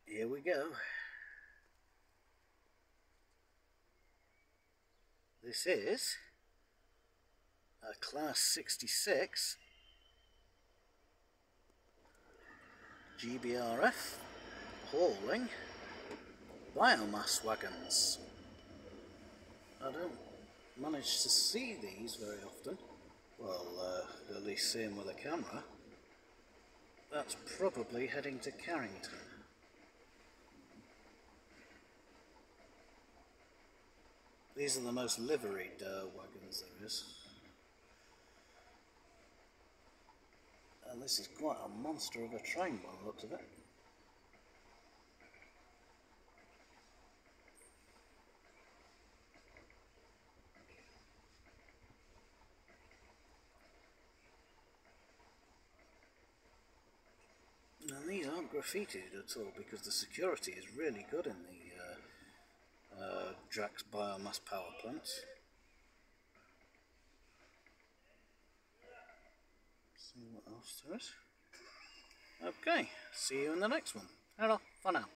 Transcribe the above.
Here we go. This is a Class 66 GBRf hauling biomass wagons. I don't manage to see these very often. Well, at least see them with a camera. That's probably heading to Carrington. These are the most liveried wagons there is. And this is quite a monster of a train by the looks of it. And these aren't graffitied at all because the security is really good in the Drax biomass power plants. See what else there is. Okay, see you in the next one. Hello, for now.